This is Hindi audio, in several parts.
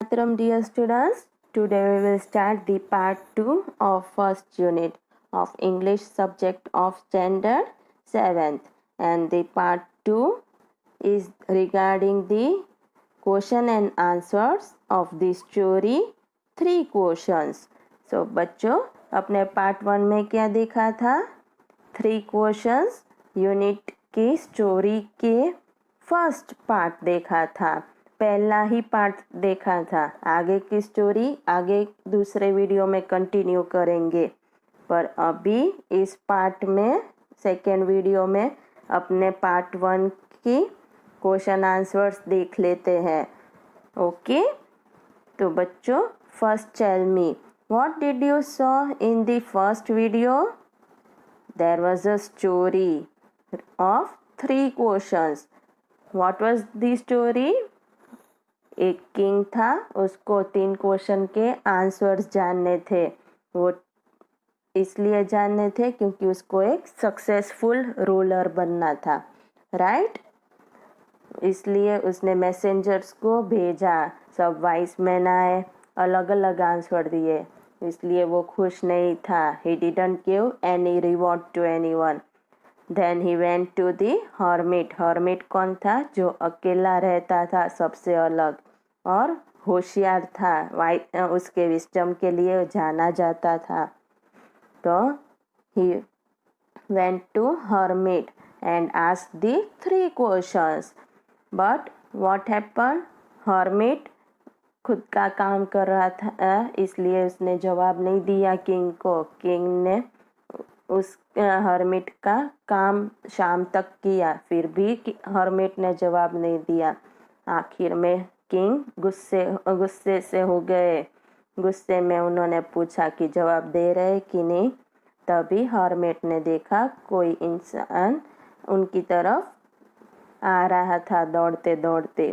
Matram, dear students. Today we will start the part 2 of first unit of English subject of standard 7th, and the part 2 is regarding the question and answers of the story 3 questions. So बच्चों, अपने पार्ट 1 में क्या देखा था? 3 क्वेश्चंस यूनिट की स्टोरी के फर्स्ट पार्ट देखा था, पहला ही पार्ट देखा था। आगे की स्टोरी आगे दूसरे वीडियो में कंटिन्यू करेंगे, पर अभी इस पार्ट में सेकेंड वीडियो में अपने पार्ट 1 की क्वेश्चन आंसर्स देख लेते हैं। ओके, तो बच्चों, first tell me, what did you saw in the first video? There was a story of 3 questions. What was the story? एक किंग था, उसको 3 क्वेश्चन के आंसर्स जानने थे। वो इसलिए जानने थे क्योंकि उसको एक सक्सेसफुल रूलर बनना था, राइट? इसलिए उसने मैसेंजर्स को भेजा, सब वाइस मैन आए, अलग अलग आंसर दिए, इसलिए वो खुश नहीं था। He didn't give any reward to anyone. Then he went to the hermit. Hermit कौन था? जो अकेला रहता था, सबसे अलग और होशियार था, उसके विस्डम के लिए जाना जाता था। तो he went to hermit and asked the 3 questions, but what happen? Hermit खुद का काम कर रहा था, इसलिए उसने जवाब नहीं दिया किंग को। किंग ने उस हर्मिट का काम शाम तक किया, फिर भी हर्मिट ने जवाब नहीं दिया। आखिर में किंग गुस्से से हो गए। गुस्से में उन्होंने पूछा कि जवाब दे रहे कि नहीं। तभी हर्मिट ने देखा कोई इंसान उनकी तरफ आ रहा था दौड़ते दौड़ते।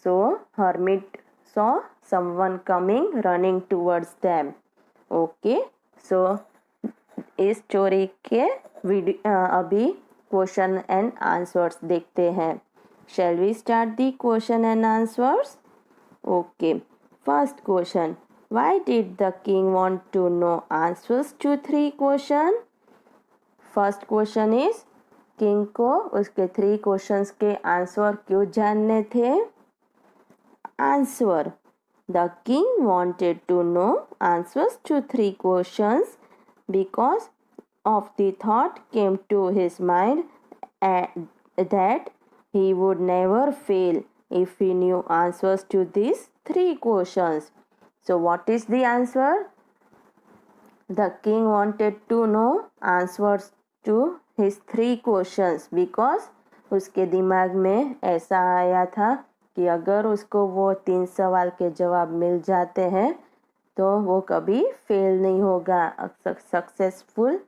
So hermit saw someone coming running towards them. Okay, so इस स्टोरी के अभी क्वेश्चन एंड आंसर्स देखते हैं। Shall we start the question and answers? Okay. First question. Why did the king want to know answers to 3 questions? First question is, king को उसके 3 questions के आंसर क्यों जानने थे? Answer. The king wanted to know answers to 3 questions because of the thought came to his mind that he would never fail if he knew answers to these 3 questions. So what is the answer? The king wanted to know answers to his 3 questions because उसके दिमाग में ऐसा आया था कि अगर उसको वो 3 सवाल के जवाब मिल जाते हैं तो वो कभी फेल नहीं होगा, सक्सेसफुल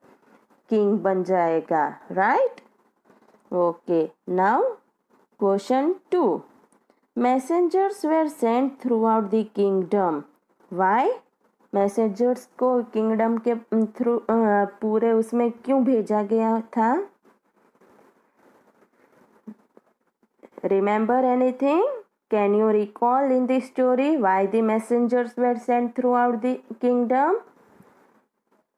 किंग बन जाएगा, right? Okay, now Question 2. Messengers were sent throughout the kingdom. Why? Messengers को किंगडम के थ्रू पूरे उसमें क्यों भेजा गया था? Remember anything? Can you recall in the story why the messengers were sent throughout the kingdom?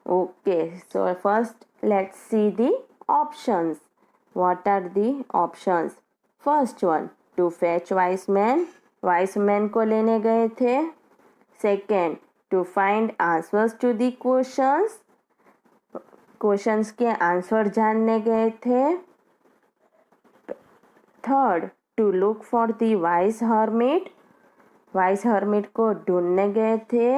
Okay, so first let's see the options. What are the options? First one, to fetch wise man, wise man को लेने गए थे। Second, to find answers to the questions, questions के आंसर जानने गए थे। Third, to look for the wise hermit, wise hermit को ढूंढने गए थे।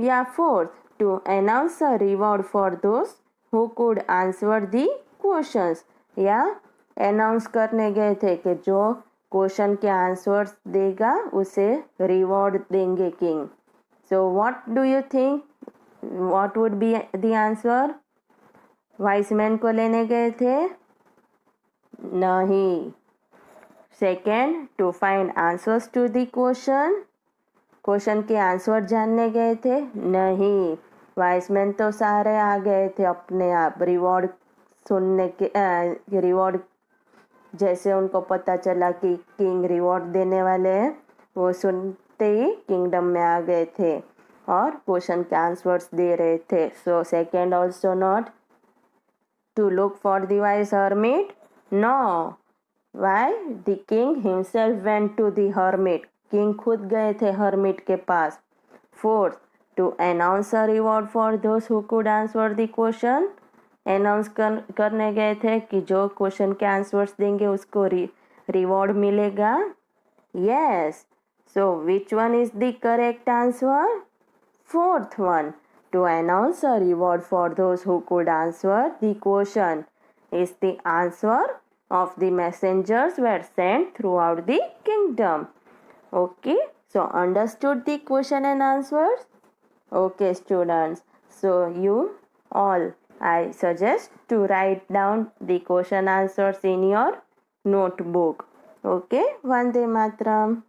या fourth, to announce a reward for those who could answer the questions, या अनाउंस करने गए थे कि जो क्वेश्चन के आंसर्स देगा उसे रिवॉर्ड देंगे किंग। So what do you think, what would be the answer? Wise man को लेने गए थे? नहीं। Second, to find answers to the question, question के आंसर जानने गए थे? नहीं। वाइस मैन तो सारे आ गए थे अपने आप, रिवॉर्ड सुनने के रिवॉर्ड जैसे उनको पता चला कि किंग रिवॉर्ड देने वाले हैं, वो सुनते देखते ही किंगडम में आ गए थे और क्वेश्चन के आंसर्स दे रहे थे. So second also not. To look for the wise hermit? No. Why? The king himself went to the hermit. King खुद गए थे hermit के पास. Fourth, to announce a reward for those who could answer the question. Announce करने गए थे कि जो क्वेश्चन के आंसर्स देंगे उसको रिवॉर्ड मिलेगा. Yes. So which one is the correct answer? Fourth one. To announce a reward for those who could answer the question is the answer of the messengers were sent throughout the kingdom. Okay, so understood the question and answers? Okay, students. So you all, I suggest to write down the question answers in your notebook. Okay, Vande Matram.